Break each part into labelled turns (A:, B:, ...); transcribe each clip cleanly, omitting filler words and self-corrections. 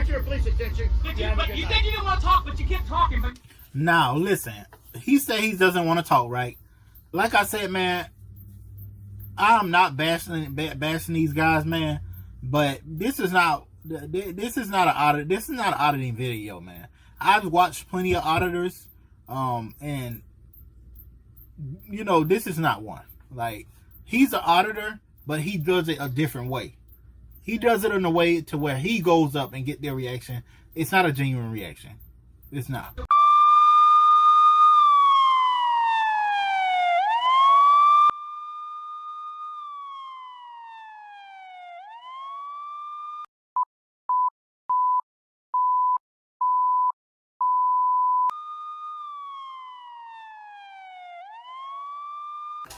A: get your police attention.
B: But you said you didn't want to talk, but you kept talking. But
C: now listen, he said he doesn't want to talk, right? Like I said, man, I'm not bashing these guys, man, but this is not an auditing video, man. I've watched plenty of auditors, and you know, this is not one. Like, he's an auditor, but he does it a different way. He does it in a way to where he goes up and get their reaction. It's not a genuine reaction. It's not.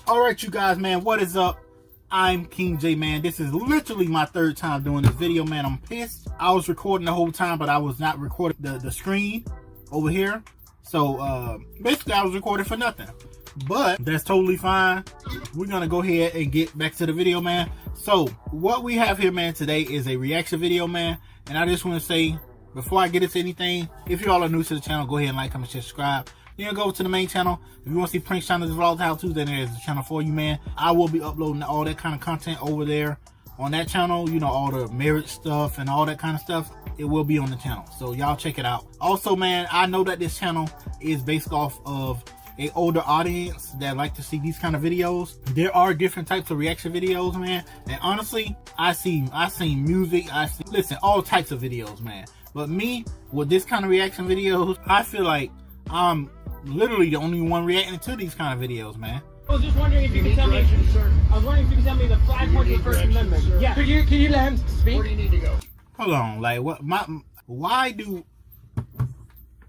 C: Alright, you guys, man, what is up? I'm King J, man. This is literally my third time doing this video, man. I'm pissed. I was recording the whole time, but I was not recording the screen over here. So, basically, I was recording for nothing. But that's totally fine. We're going to go ahead and get back to the video, man. So, what we have here, man, today is a reaction video, man. And I just want to say, before I get into anything, if you all are new to the channel, go ahead and like, comment, share, subscribe. Then go to the main channel. If you want to see prank channels, vlogs, how-tos, then there's the channel for you, man. I will be uploading all that kind of content over there on that channel. You know, all the marriage stuff and all that kind of stuff. It will be on the channel. So y'all check it out. Also, man, I know that this channel is based off of an older audience that like to see these kind of videos. There are different types of reaction videos, man. And honestly, I see music, listen, all types of videos, man. But me, with this kind of reaction videos, I feel like I'm literally the only one reacting to these kind of videos, man.
B: I was just wondering if you could tell me. I was wondering if you could tell me the 5 points of the First Amendment. Sir. Yeah. Could you let him speak?
A: Where do you need to go?
C: Hold on, like what? Why do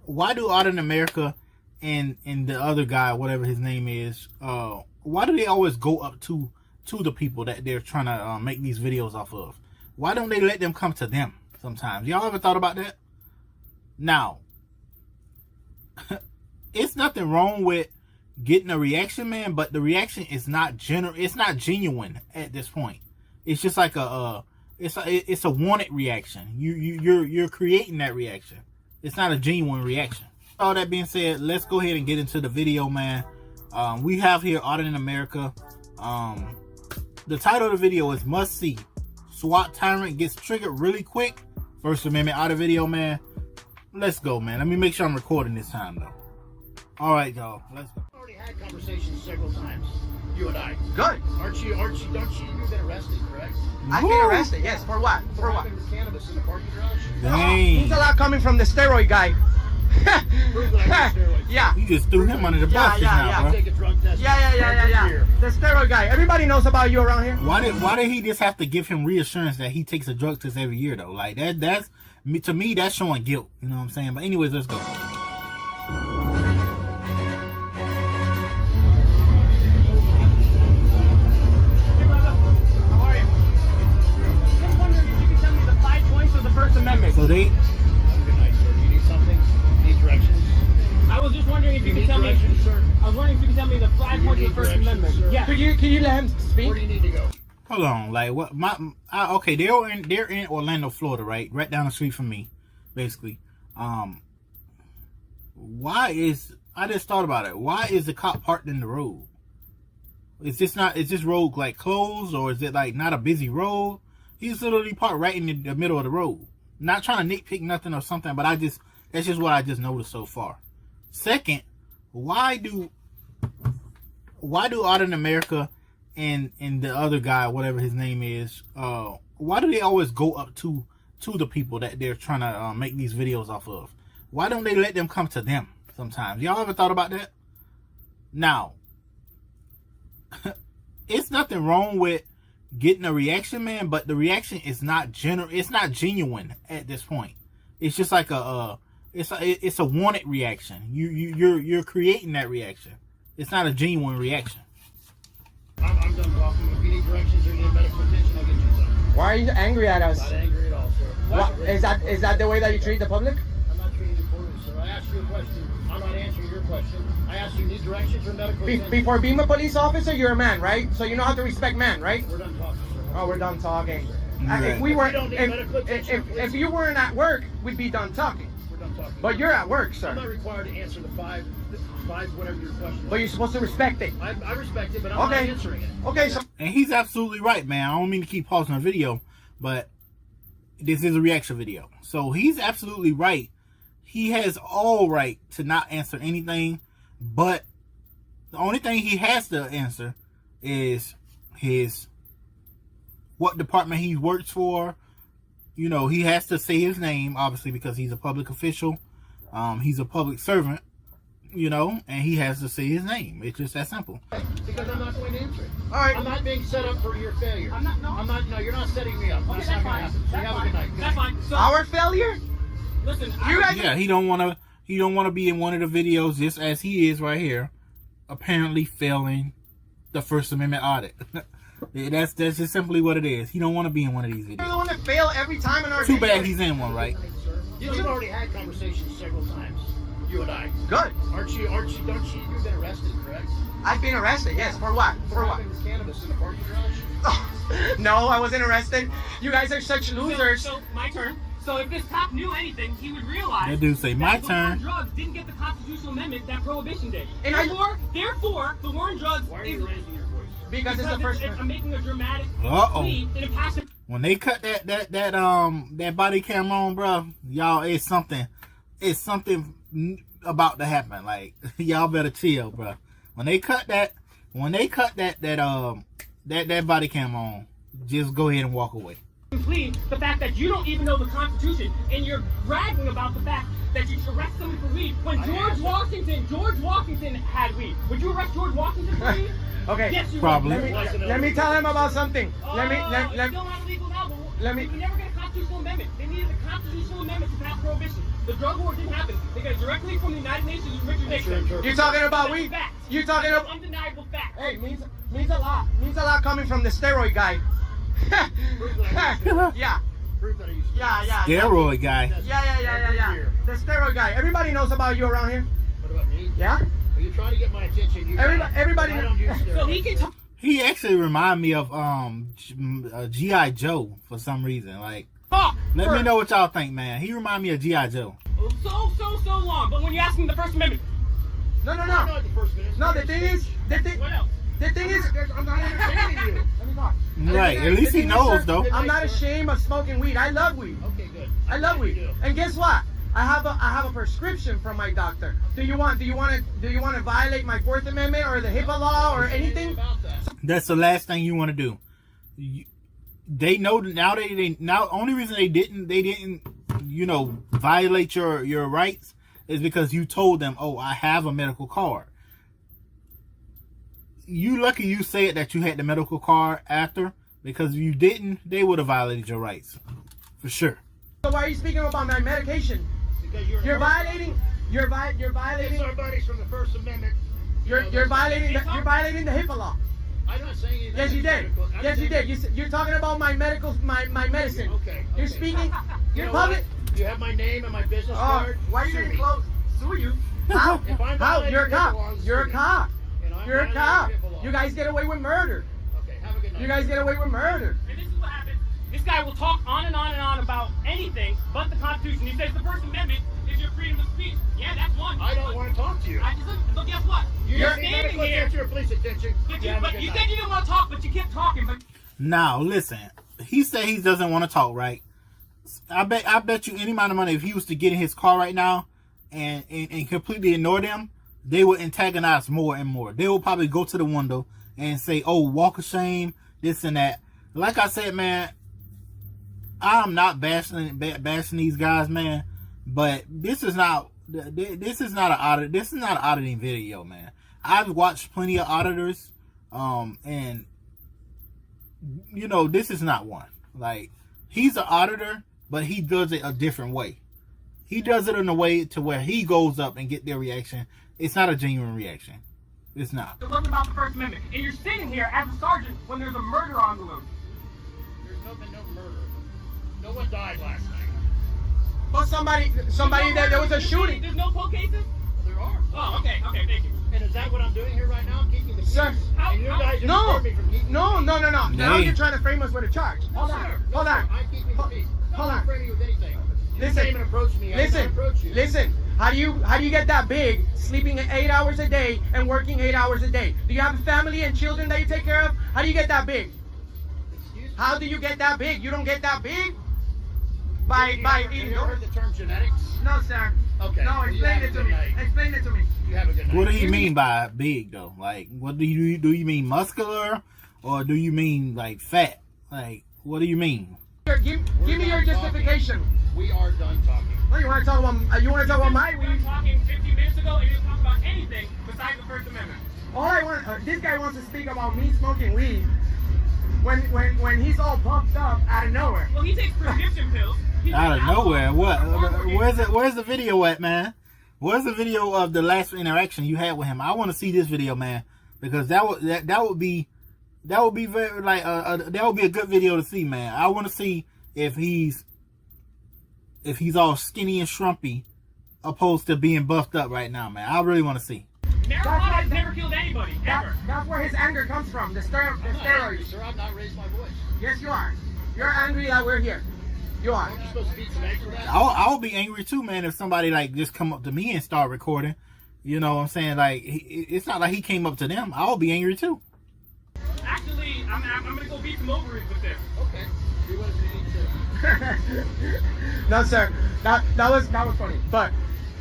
C: Audit in America and the other guy, whatever his name is, why do they always go up to the people that they're trying to make these videos off of? Why don't they let them come to them sometimes? Y'all ever thought about that? Now, it's nothing wrong with getting a reaction, man, but the reaction is not it's not genuine at this point. It's just like it's a wanted reaction. You're creating that reaction. It's not a genuine reaction. All that being said, let's go ahead and get into the video, man. We have here Audit in America. The title of the video is Must See. SWAT Tyrant Gets Triggered Really Quick. First Amendment Audit video, man. Let's go, man. Let me make sure I'm recording this time, though. All right, y'all. Let's go.
A: We've already had conversations several times, you and I.
D: Good.
A: Don't you? You've been arrested, correct?
D: I've been arrested, yes. For what? For what?
A: Having cannabis in the parking garage?
C: Dang.
D: He's a lot coming from the steroid guy.
A: Prove that I use steroids.
D: Yeah.
C: You just threw him under the bus just now, bro.
A: Take a drug test.
D: Yeah. The steroid guy. Everybody knows about you around here.
C: Why did he just have to give him reassurance that he takes a drug test every year, though? Like, that's to me, that's showing guilt. You know what I'm saying? But anyways, let's go. So they.
A: Have a good night, sir. Do you need something? Need directions?
B: I was just wondering if you could tell me.
A: Sir?
B: I was wondering if you could tell me the 5 points of the First Amendment.
A: Sir?
B: Yeah. Could you let him speak?
A: Where do you need to go?
C: Hold on, like what? Okay, they're in Orlando, Florida, right down the street from me, basically. Why is I just thought about it? Why is the cop parked in the road? Is this road like closed, or is it like not a busy road? He's literally parked right in the middle of the road. Not trying to nitpick nothing or something, but that's just what I just noticed so far. Second, why do Audit in America and the other guy, whatever his name is, why do they always go up to the people that they're trying to make these videos off of? Why don't they let them come to them sometimes? Y'all ever thought about that? Now, it's nothing wrong with getting a reaction, man, but the reaction is not it's not genuine at this point. It's just like it's a wanted reaction. You're creating that reaction. It's not a genuine reaction.
A: I'm done talking. If you need directions or need medical attention, I'll get you some.
D: Why are you angry at us?
A: Not angry at all, sir.
D: What, is that the way that you treat the public?
A: I'm not treating you poorly, sir. I asked you a question. I'm not answering your question. I asked you need directions or medical attention.
D: Before being a police officer, you're a man, right? So you know how to respect men, right?
A: We're done talking, sir.
D: Oh, we're done talking. If we
A: You
D: weren't,
A: don't need medical attention,
D: if you weren't at work, we'd be done talking.
A: We're done talking.
D: But you're at work,
A: I'm not
D: sir.
A: required to answer the five, whatever your question
D: But
A: is.
D: you're supposed to respect it.
A: I respect it, but I'm not
D: Okay.
A: answering it.
D: Okay, so
C: And he's absolutely right, man. I don't mean to keep pausing the video, but this is a reaction video. So he's absolutely right. He has all right to not answer anything, but the only thing he has to answer is what department he works for. You know, he has to say his name, obviously, because he's a public official. He's a public servant, you know, and he has to say his name. It's just that simple.
A: Because I'm not going to answer it.
D: all right.
A: I'm not being set up for your failure. No, you're not setting me up.
B: Okay,
A: That's
B: that's
A: not going to
B: fine.
A: happen. So you have a good night. Good
B: That's
A: night.
B: fine. So,
D: Our failure?
B: listen,
D: You guys.
C: Yeah, he don't want to be in one of the videos just as he is right here, apparently failing the First Amendment audit. That's just simply what it is. He don't want to be in one of these
D: You're the
C: videos.
D: one that fail every time in our
C: Too
D: videos.
C: bad he's in one, right?
A: Sir, you've already had conversations several times, you and I.
D: Good.
A: Don't you, you've been arrested, correct?
D: I've been arrested, yes. For what? For what?
A: having this cannabis in the parking garage?
D: No, I wasn't arrested. You guys are such losers.
B: So my turn. So if this cop knew anything, he would realize
C: That dude say, "My
B: that
C: turn."
B: the war on drugs didn't get the constitutional amendment that prohibition did.
D: And
B: Therefore, the war on drugs
A: Why are
B: is
A: you raising your voice?
D: Because it's the first
B: I'm making a dramatic
C: Uh-oh.
B: plea in a passion.
C: When they cut that body camera on, bro, y'all, it's something about to happen. Like, y'all better chill, bro. When they cut that body camera on, just go ahead and walk away.
B: Plea the fact that you don't even know the Constitution and you're bragging about the fact that you arrest someone for weed when George Washington had weed. Would you arrest George Washington for weed?
D: Okay.
B: Yes, you
C: Probably.
B: would.
D: Let me tell him about something.
B: It's still not illegal now, but
D: let me-
B: we never get a constitutional amendment. They needed a constitutional amendment to pass prohibition. The drug war didn't happen. They got it directly from the United Nations and Richard Nixon.
D: You're talking about weed.
B: Facts.
D: You're talking
B: That's
D: about.
B: undeniable fact.
D: Hey, means a lot. Means a lot coming from the steroid guy. Yeah.
A: Proof that I used to.
D: Yeah.
C: Steroid guy.
D: Yeah. The steroid guy. Everybody knows about you around here.
A: What about me?
D: Yeah.
A: Are you trying to get my attention?
D: Everybody
A: I don't use steroids.
B: So he can talk.
C: He actually remind me of G.I. Joe for some reason. Like, let me know what y'all think, man. He remind me of G.I. Joe.
B: So long. But when you ask him the First Amendment,
D: No.
A: I'm not the first minute.
D: No, the thing is,
B: what else?
A: I'm not entertaining you.
D: Let me talk.
C: Right. At least he knows, though.
D: I'm not ashamed of smoking weed. I love weed.
A: Okay, good.
D: I love weed. And guess what? I have a prescription from my doctor. Do you want to violate my Fourth Amendment or the HIPAA law or anything?
A: About that.
C: That's the last thing you want to do. They know now. Only reason they didn't, violate your rights is because you told them, "Oh, I have a medical card." You lucky you said that you had the medical card after, because if you didn't, they would have violated your rights for sure.
D: So why are you speaking about my medication?
A: Because
D: You're violating. You're
A: It's
D: violating.
A: our buddies from the First Amendment.
D: You're violating the HIPAA law.
A: I'm not saying anything.
D: Yes, you did. Yes, you did. You're talking about my medicine.
A: Okay.
D: You're speaking.
A: You
D: You're
A: know
D: public.
A: what? You have my name and my business
D: Oh,
A: card.
D: why are you
A: Sue
D: getting
A: me.
D: close? Sue you? How?
A: If I'm
D: How?
A: violating
D: You're a cop.
A: HIPAA laws,
D: You're a
A: sue me.
D: cop.
A: And I'm
D: You're a
A: violating
D: cop.
A: HIPAA law.
D: You guys get away with murder.
A: Okay, have a good night.
D: You guys get away with murder.
B: And this is what happens. This guy will talk on and on and on about anything but the Constitution. He says the First Amendment is your freedom of speech. Yeah, that's one.
A: I don't want to talk to you.
B: But guess what? You're standing here.
A: Your police attention.
B: But
A: have a
B: you
A: good
B: said
A: night.
B: you didn't want to talk, but you kept talking. But
C: Now listen, he said he doesn't want to talk, right? I bet you any amount of money, if he was to get in his car right now and completely ignore them, they would antagonize more and more. They will probably go to the window and say, "Oh, walk of shame," this and that. Like I said, man, I'm not bashing these guys, man, but this is not an audit. This is not an auditing video, man. I've watched plenty of auditors, and this is not one. Like, he's an auditor, but he does it a different way. He does it in a way to where he goes up and get their reaction. It's not a genuine reaction. It's not.
B: it wasn't about the First Amendment. And you're sitting here as a sergeant when there's a murder on the loose.
A: There's been no murder. No one died last night.
D: But somebody there was a shooting.
B: There's no cold cases?
A: There are.
B: Oh, okay, thank you.
A: And is that what I'm doing here right now? I'm keeping the peace.
D: Sir,
A: And you guys are
D: no,
A: deterring me from keeping
D: no. Now
C: Hey.
D: you're trying to frame us with a charge. Hold on,
A: Sir,
D: hold
A: sir,
D: on.
A: I'm keeping the peace.
D: Hold
A: I'm
D: on.
A: not framing you with anything. You
D: Listen,
A: came and approached me. I did not approach you.
D: listen. How do you get that big, sleeping 8 hours a day and working 8 hours a day? Do you have a family and children that you take care of? How do you get that big?
A: Excuse me?
D: How do you get that big? You don't get that big
A: Have you
D: by
A: ever
D: eating.
A: heard the term genetics?
D: No, sir.
A: Okay.
D: No,
A: well, you
D: explain
A: have a
D: it to
A: good
D: me.
A: night.
D: Explain it to me.
A: You have a good night.
C: What do you mean by big though? Like, what do you mean muscular, or do you mean like fat? Like, what do you mean?
D: Give me your justification.
A: We are done talking.
D: No, you want to talk about my
B: We were
D: weed?
B: talking 15 minutes ago, and you didn't talk about anything besides the First Amendment.
D: All I want, this guy wants to speak about me smoking weed when he's all pumped up out of nowhere.
B: Well, he takes prescription pills. He
C: Out of
B: takes alcohol.
C: nowhere. What?
B: Hardworking.
C: Where's the video at, man? Where's the video of the last interaction you had with him? I want to see this video, man, because that would be very like that would be a good video to see, man. I want to see if he's all skinny and shrumpy, opposed to being buffed up right now, man. I really want to see.
B: Marijuana has never killed anybody, ever.
D: That's where his anger comes from. The
A: I'm not angry,
D: steroids.
A: sir. I've not raised my voice.
D: Yes, you are. You're angry that we're here. You are.
A: Aren't you supposed to beat some eggs for that?
C: I'll be angry too, man, if somebody like just come up to me and start recording. You know what I'm saying? Like, it's not like he came up to them. I'll be angry too.
B: Actually, I'm gonna go beat some ovaries with this.
A: Okay. Do what you need to.
D: No, sir. That was funny. But,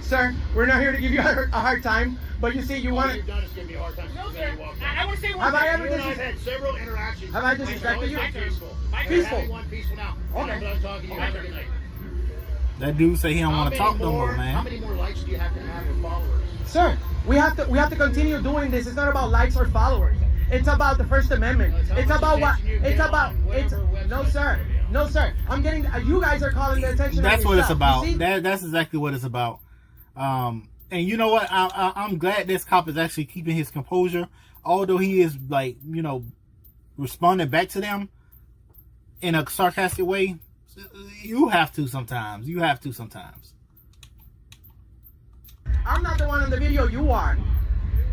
D: sir, we're not here to give you a hard time. But you see, you
A: All
D: want
A: you've done is give me a hard time
B: No,
A: since
B: sir.
A: you walked
B: I
A: in.
B: want to say one
D: Have I
B: thing.
D: ever
A: You and I have had several interactions.
D: Have I
A: It's
D: disrespected
A: always
D: you?
A: been peaceful.
B: My
A: We're
D: peaceful.
A: having one peaceful now.
D: Okay.
A: I'm done talking to you. Have a good night.
C: That dude say he don't
A: How
C: want to
A: many
C: talk no more,
A: How
C: man.
A: many more likes do you have to have with followers?
D: Sir, we have to continue doing this. It's not about likes or followers. It's about the First Amendment.
A: It's how
D: It's
A: much
D: about what?
A: attention you
D: It's
A: get
D: about.
A: on
D: It's
A: whatever
D: no,
A: website
D: sir.
A: you're on.
D: No, sir. I'm getting. You guys are calling the attention.
C: That's
D: on
C: what it's
D: yourself.
C: about.
D: You see?
C: That's exactly what it's about. And you know what? I'm glad this cop is actually keeping his composure, although he is like, you know, responding back to them in a sarcastic way. You have to sometimes.
D: I'm not the one in the video. You are.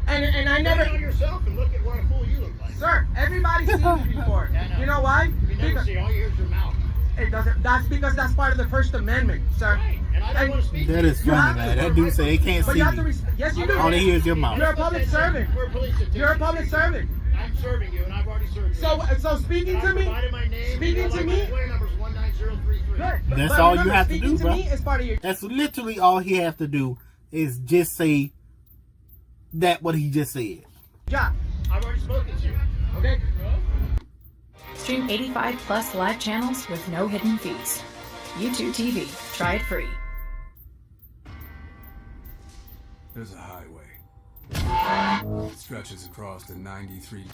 D: And I
A: Never
D: never.
A: on yourself and look at what a fool you look like.
D: Sir, everybody's seen you before.
A: Yeah, I know.
D: You know why?
A: You never
D: Because
A: see. All you hear is your mouth.
D: it doesn't. That's because that's part of the First Amendment, sir.
A: Right. And I don't want to speak.
C: That is
D: You have
C: funny,
D: to-
C: man. That dude say they can't
D: But
C: see
D: you have to.
C: me.
D: Yes, you do.
C: All they hear is your mouth.
D: You're a public servant.
A: We're police attention.
D: You're a public servant.
A: I'm serving you, and I've already served you.
D: So speaking
A: And
D: to
A: I
D: me.
A: provided my name.
D: Speaking
A: and
D: to
A: my
D: me?
A: FOIA number's 19033.
D: Good.
C: That's
D: But
C: all you
D: remember,
C: have to
D: speaking
C: do,
D: to
C: bro.
D: me is part of your.
C: That's literally all he has to do is just say that what he just said.
D: job.
A: I've already spoken to you.
D: Okay.
E: Stream 85 plus live channels with no hidden fees. YouTube TV. Try it free.
F: There's a highway. It stretches across the 93.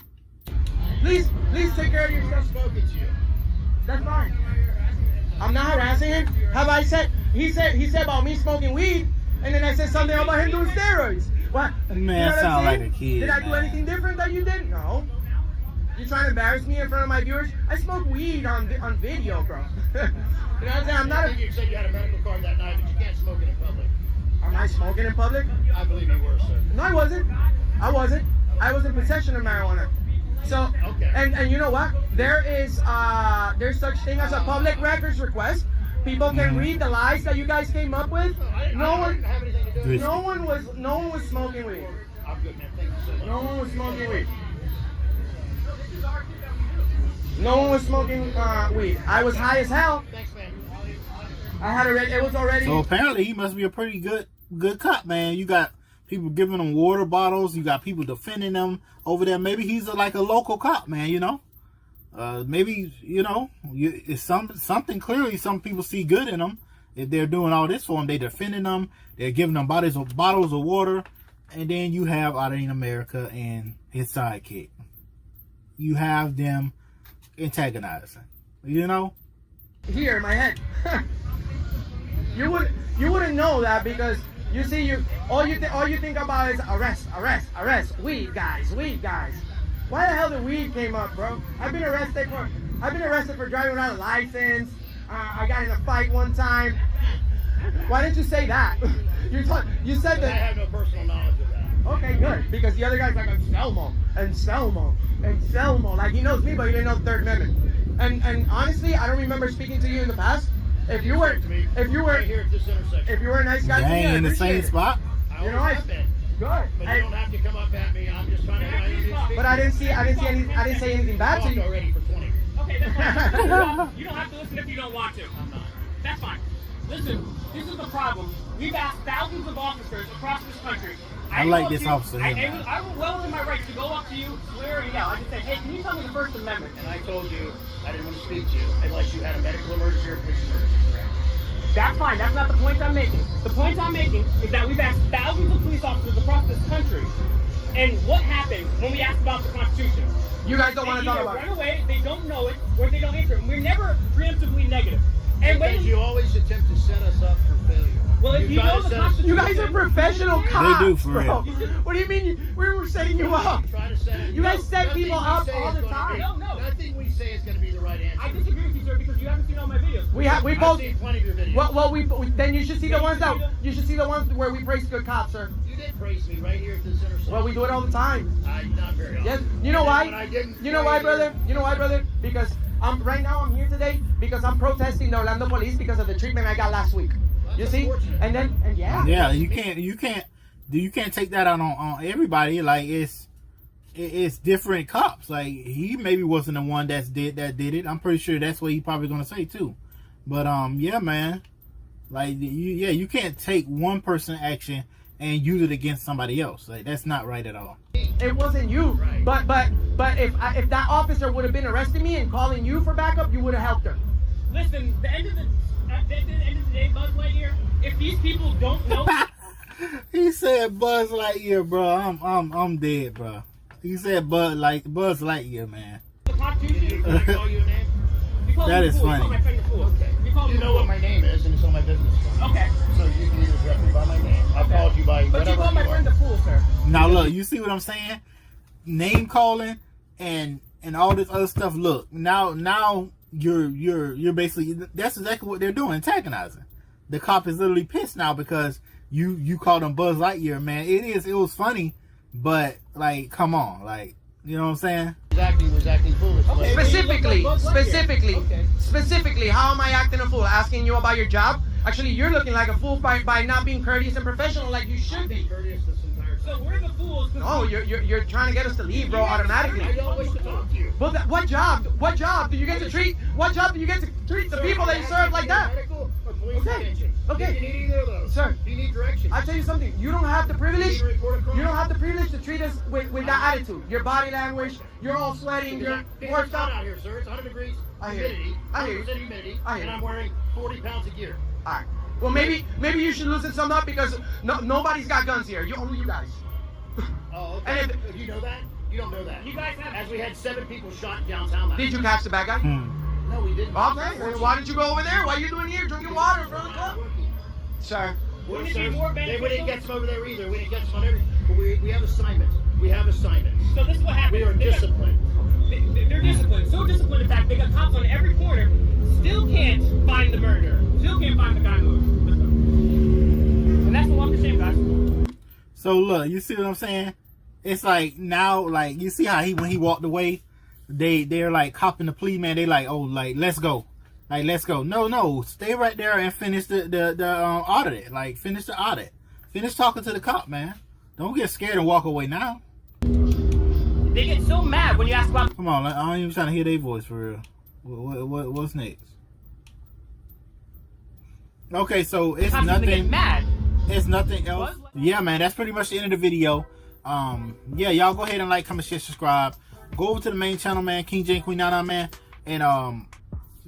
D: Please take care of
A: I've
D: yourself.
A: spoken to you.
D: That's fine. I'm not harassing him. Have I said? He said about me smoking weed, and then I said something about him doing steroids. What?
C: Man,
D: You know what I'm
C: sound like
D: saying?
C: a kid,
D: Did I do
C: man.
D: anything different that you did? No. You trying to embarrass me in front of my viewers? I smoke weed on video, bro. You know what I'm saying? I'm not.
A: I think you said you had a medical card that night, but you can't smoke it in public.
D: Am I smoking in public?
A: I believe you were, sir.
D: No, I wasn't. I was in possession of marijuana. So,
A: Okay.
D: and you know what? There's such thing as a public records request. People can read the lies that you guys came up with.
A: I
D: No
A: didn't
D: one,
A: have anything to do with it.
D: no one was smoking weed.
A: I'm good, man. Thank you so much.
D: No one was smoking weed. No one was smoking weed. I was high as hell.
A: Thanks, man.
D: I had already. It was already.
C: So apparently he must be a pretty good cop, man. You got people giving them water bottles. You got people defending them over there. Maybe he's like a local cop, man. You know, maybe it's something clearly. Some people see good in them. If they're doing all this for them, they defending them. They're giving them bottles of water. And then you have Audit in America and his sidekick. You have them antagonizing. You know.
D: Here in my head. You wouldn't know that because you see all you think about is arrest, weed guys. Why the hell the weed came up, bro? I've been arrested for driving without a license. I got in a fight one time. Why didn't you say that? You said
A: I
D: that.
A: have no personal knowledge of that.
D: Okay, good. Because the other guy's like, Anselmo. Like, he knows me, but he didn't know the Third Amendment. And honestly, I don't remember speaking to you in the past. If you were
A: right here at this intersection.
D: if you were a nice guy,
C: Dang,
D: to me, I
C: in the same
D: appreciate it.
C: spot.
A: I
D: You know,
A: always have been.
D: Good.
A: But you don't have to come up at me. I'm just trying to get my
D: But I didn't say anything bad to
A: talked
D: you.
A: already for 20.
B: Okay, that's fine. You don't have to listen if you don't want to.
A: I'm not.
B: That's fine. Listen, this is the problem. We've asked thousands of officers across this country.
C: I like this officer here, man.
B: I was well within my rights to go up to you, swear or yell. I just said, hey, can you tell me the First Amendment?
A: And I told you I didn't want to speak to you unless you had a medical emergency or police emergency. Correct?
B: That's fine. That's not the point I'm making. The point I'm making is that we've asked thousands of police officers across this country. And what happens when we ask about the Constitution?
D: You guys don't want to
B: They
D: talk
B: either
D: about
B: run
D: it.
B: away, they don't know it, or they don't answer it. We're never preemptively negative. And
A: Because
B: when
A: you always attempt to set us up for failure.
B: well, if you
A: try
B: know
A: to
B: the
A: set us-
B: Constitution,
D: You guys are professional cops.
C: They do, for
D: bro.
C: real.
D: What do you mean? We were setting you up.
A: Try to set it.
D: You guys set
A: Nothing
D: people
A: we
D: up
A: say
D: all
A: is
D: the
A: gonna
D: time.
A: be-
B: No.
A: Nothing we say is going to be the right answer.
B: I disagree with you, sir, because you haven't seen all my videos.
D: We
A: I've
D: both.
A: seen plenty of your videos.
D: Well, then you should see the ones where we praise good cops, sir.
A: You did praise me right here at this intersection.
D: Well, we do it all the time.
A: Not very often.
D: Yes. You know
A: And
D: why?
A: when I didn't
D: You know why, brother? You know why, brother? Because right now I'm here today because I'm protesting the Orlando police because of the treatment I got last week. You see?
A: unfortunate.
D: And yeah.
C: Yeah, you can't take that out on everybody. Like it's different cops. Like he maybe wasn't the one that did it. I'm pretty sure that's what he probably gonna say too. But yeah, man. Like you can't take one person action and use it against somebody else. Like that's not right at all.
D: It wasn't you.
A: Right.
D: But if that officer would have been arresting me and calling you for backup, you would have helped her.
B: Listen, at the end of the day, Buzz Lightyear, if these people don't know,
C: He said Buzz Lightyear, bro. I'm dead, bro. He said Buzz Lightyear, man.
B: the Constitution,
A: Can I call you a name?
B: you call
C: That
B: me
C: is
B: a fool.
C: funny.
B: You call my friend a fool.
A: Okay.
B: You call me
A: You
B: a
A: know
B: fool.
A: what my name is, and it's on my business card.
B: Okay.
A: So you can either address me by my name. I've called you by
B: But you
A: whatever
B: call my
A: you are.
B: friend a fool, sir.
C: Now look, you see what I'm saying? Name calling and all this other stuff. Look, now you're basically, that's exactly what they're doing, antagonizing. The cop is literally pissed now because you called him Buzz Lightyear, man. It was funny, but like, come on, like, you know what I'm saying?
A: Was acting foolish.
B: Okay.
D: Specifically, how am I acting a fool? Asking you about your job? Actually, you're looking like a fool by not being courteous and professional like you should be.
A: Courteous this entire time.
B: So we're the fools. 'cause
D: No, you're trying to get us to leave, bro, automatically.
A: I don't wish to talk to you.
D: Well, what job do you get to treat? What job do you get to treat the people that you serve like that?
A: Medical or police
D: Okay.
A: attention.
D: Okay.
A: If you need either of those.
D: Sir.
A: Do you need direction?
D: I tell you something. You don't have the privilege.
A: You need to report a crime.
D: You don't have the privilege to treat us with that attitude. Your body language. You're all sweating. You're
A: It's
D: worked
A: hot
D: up.
A: out here, sir. It's 100 degrees.
D: I hear you.
A: Humidity.
D: I hear you.
A: 100% humidity.
D: I hear
A: And
D: you.
A: I'm wearing 40 pounds of gear.
D: All right. Well, maybe you should loosen some up because nobody's got guns here. Only you guys.
A: Oh, okay.
D: And
A: You know that? You don't know that.
B: You guys have.
A: As we had 7 people shot downtown last
D: Did you
A: night.
D: catch the bad guy?
A: No, we didn't.
D: Okay. Well, why didn't you go over there? Why are you doing here drinking water in front of the club? Sir.
B: Wouldn't it be more
A: We
B: beneficial?
A: didn't get some over there either. We didn't get some on everything. But we have assignments. We have assignments.
B: So this is what happens.
A: We are
B: They got-
A: disciplined.
B: They're disciplined. So disciplined, in fact, they got cops on every corner. Still can't find the murderer. Still can't find the guy who. And that's a walk of shame, guys.
C: So look, you see what I'm saying? It's like now, like you see how when he walked away, they're like copping the plea, man. They like, oh, like let's go, like let's go. No, stay right there and finish the audit. Like finish the audit. Finish talking to the cop, man. Don't get scared and walk away now.
B: They get so mad when you ask about.
C: Come on, I ain't even trying to hear their voice for real. What's next? Okay, so it's
B: Cops gonna get
C: nothing.
B: mad.
C: It's nothing else. Yeah, man, that's pretty much the end of the video. Yeah, y'all go ahead and like, comment, share, subscribe. Go over to the main channel, man, King J and Queen Nana, man, and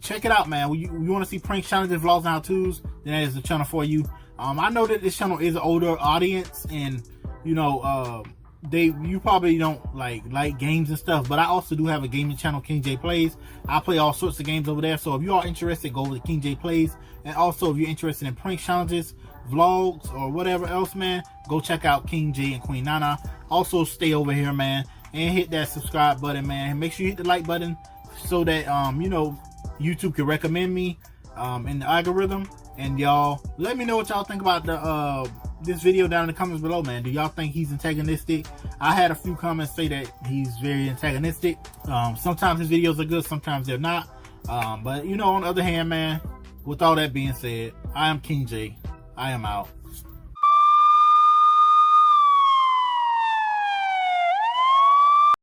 C: check it out, man. You want to see prank challenges, vlogs, and how-tos, then that is the channel for you. I know that this channel is an older audience, and you know, you probably don't like games and stuff, but I also do have a gaming channel, King J Plays. I play all sorts of games over there, so if you are interested, go over to King J Plays. And also, if you're interested in prank challenges, vlogs, or whatever else, man, go check out King J and Queen Nana. Also, stay over here, man, and hit that subscribe button, man. And make sure you hit the like button so that you know, YouTube can recommend me in the algorithm. And y'all, let me know what y'all think about the this video down in the comments below, man. Do y'all think he's antagonistic? I had a few comments say that he's very antagonistic. Sometimes his videos are good, sometimes they're not. But you know, on the other hand, man, with all that being said, I am King J. I am out.